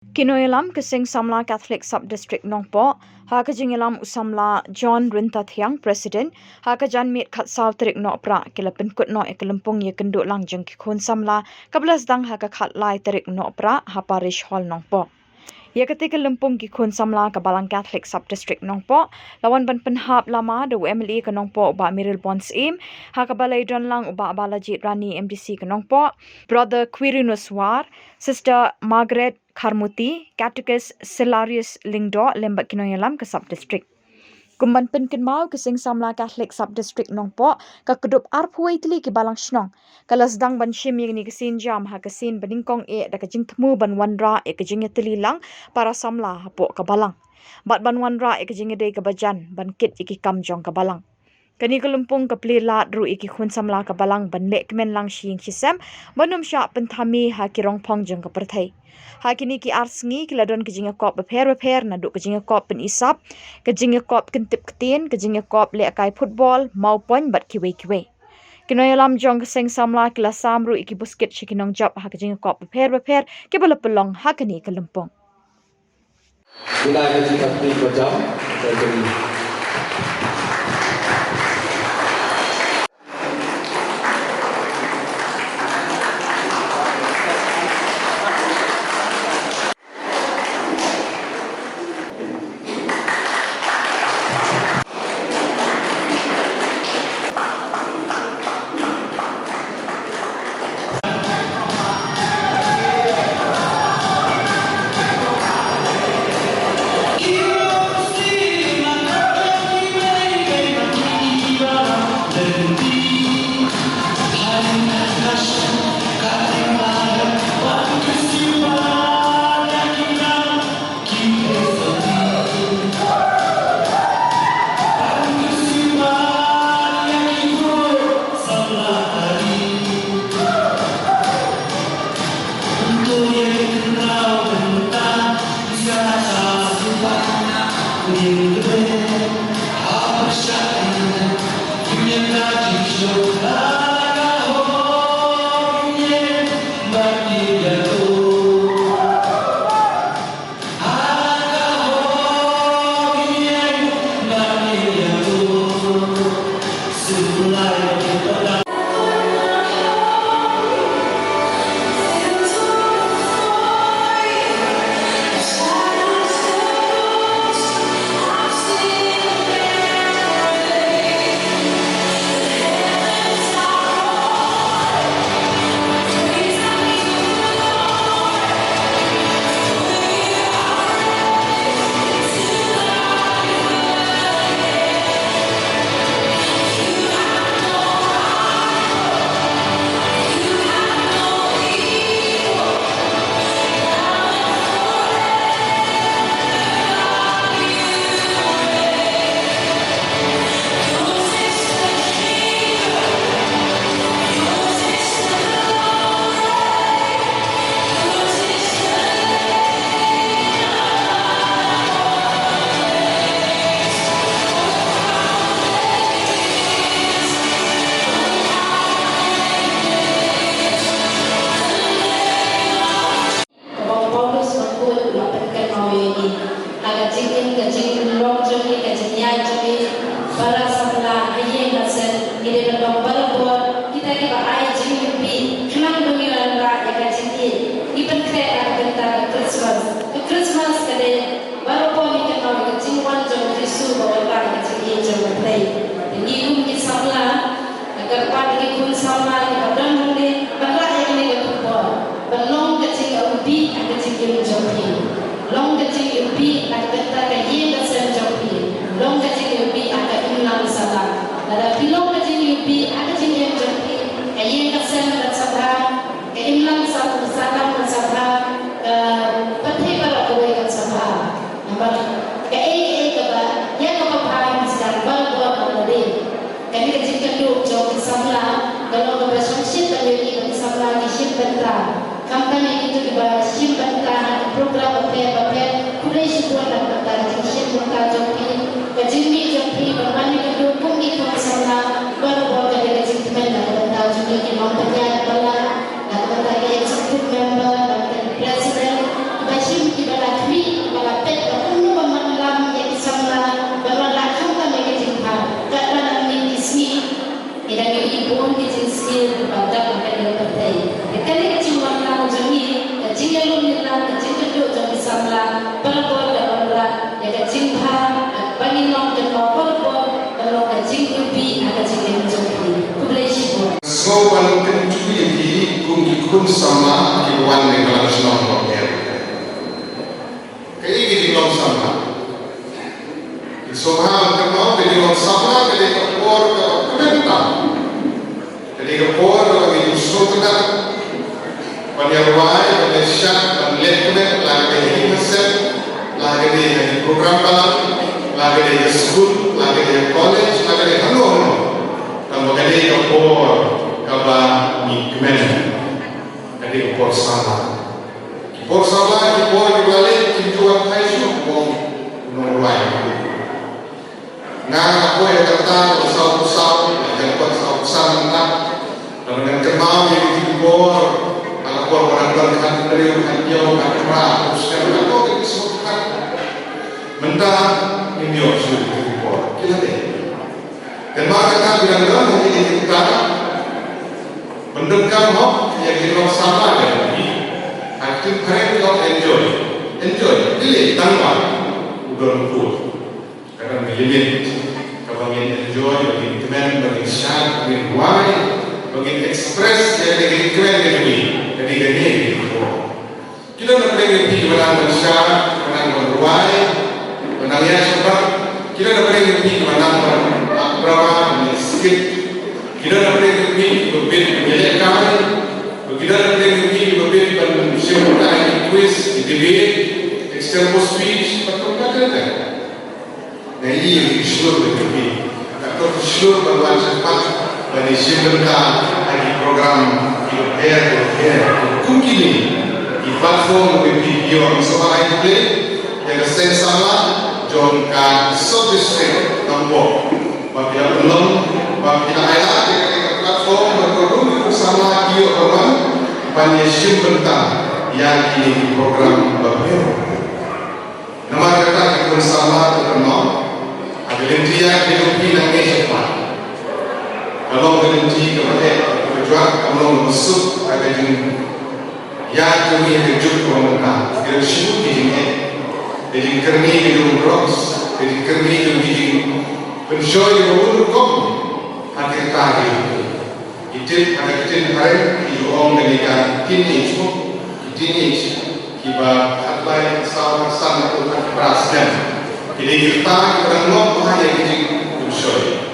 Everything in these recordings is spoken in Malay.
Kinoyalam Kesing Samla Catholic Sub-District Nongpo, Hakajingilam Usamla John Rintathiang President, Hakajan Mit Khatsau Terik Nokpra, Kilapin Kut No Ekelempung Ye Kenduk Langjeng Kikun Samla, Kabelas Dang Hakakat Lai Terik Nokpra, Haparish Hall Nongpo. Ia ketika lempung Kikun Samla Kabalang Catholic Sub-District Nongpo, lawan ban penhap lama da UMLE ke Nongpo uba Miril Bonds Im, Hakabalai Dranlang uba Balajit Rani MDC ke Nongpo, Brother Quirinus War, Sister Margaret Karmuti, Catechist Silarius Lingdo, Lembat Kinoyalam ke Sub-District. Kumban penkin mau Kesing Samla Catholic Sub-District Nongpo, ka kedup arpuai tili ke balang shnong. Kalas dang ban shim yang ni kesin jam ha kesin beningkong da kejing temu ban wandra kejing tili lang para samla hapok ke balang. Bat ban wandra kejing dei ke bajan ban kit iki kamjong ke balang. Kani kelumpung ke pelilat ru iki khun samla ke balang ban lek kemen lang shing shisam banum syak penthami ha kirong pong jeng ke perthai. Ha kini ki arsengi kiladon kejing kop beper na duk kejing kop pen isap kejing kop kentip ketin kejing kop lek kai football maupun bat kiwe. Kinoyalam jong Kesing Samla kila samru iki buskit shikinong job ha kejing kop beper ke bala pelong ha kani kelumpung. Bila kejing kop berjam jadi sama kibuan di dalam senang kopiah. Kayak ini di dalam sama. Soham kenal di dalam sama jadi kepor ke pemerintah. Jadi kepor bagi justru kena penyerwai, penyesat, penelitian, lagi di mesin, lagi di program balang, lagi di school, lagi di college, lagi di hanum. Dan menjadi kepor kaba mikmen. Jadi kepor sama. Kepor sama, kepor dibalik tujuan Aisyah wong norway. Ngang aku yang kata usau-usau, yang kuat usau-usau nak, dan dengan kenal yang kepor, aku orang berkat dari hadiah akra, usia aku itu semua mentah ini sudah kepor. Kita deh. Dan maka kita bilang ini kita mendengar hok yang kita sama dengan ini. Aktif keren kita enjoy, pilih tanpa udah pun. Karena milimet, kalau ingin enjoy, bagi teman, bagi syar, bagi why, bagi express, jadi keren jadi gini. Kita nak pergi menang syar, menang why, menang ya sebab kita nak pergi menang berapa skip, kita nak pergi berbit menyelesaikan, kita nak pergi berbit mensiapkan quiz, debate, external speech, apa-apa. Nah ini seluruh negeri atau seluruh perluan cepat dari sebentar lagi program mungkin di platform video sebagai itu yang saya salah John K. Subdistrict nombor bagi belum bagi ayat di platform berprogram bersama video orang banyak sebentar yang ini program baru nama kata bersama terkenal Gelentia hidupi nangis cepat. Kalau gelenti kepada berjuang, kalau masuk ada jin, ya kami kejut pemerintah. Kalau syukur dijinnya, jadi kerni hidup bros, jadi kerni hidup dijin, pensyoi berbunuh kom, hati kaki. Itu ada kecil hari hidup orang dengan kini semua, kini kiba hatlai sama untuk berasnya. Jadi kita berangkat bahaya jadi unsur.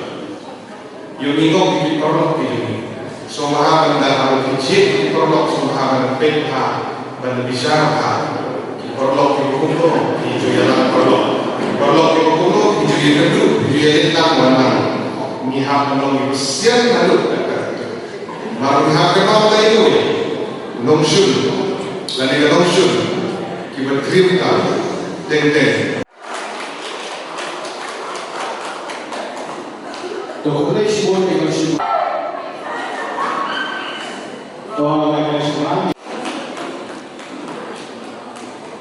Yang ingok di perlok ini, semua benda harus dicip di perlok semua benda benda bisa di perlok di hukum di jalan perlok di hukum di jalan kedua di jalan mana mihak menolong besian lalu baru mihak kenal itu nongsul lalu nongsul kita terima tentang Dokter Shibon dengan Shibon. Oh, dengan Shibon.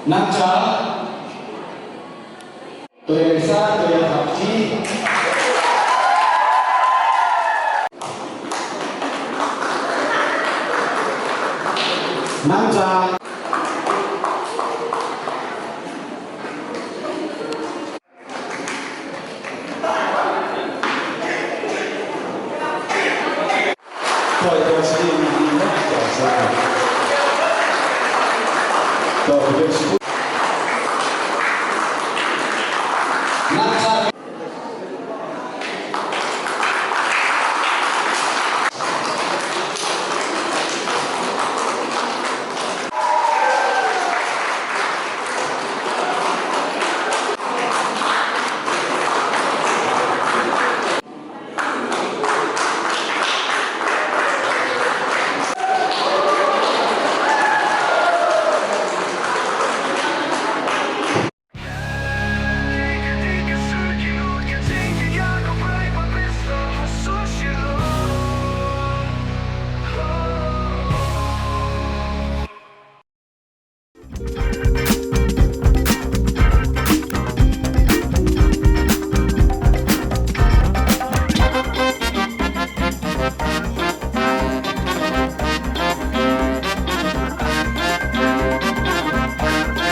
Naca, Toyesa, Toyakapti. Naca. Então,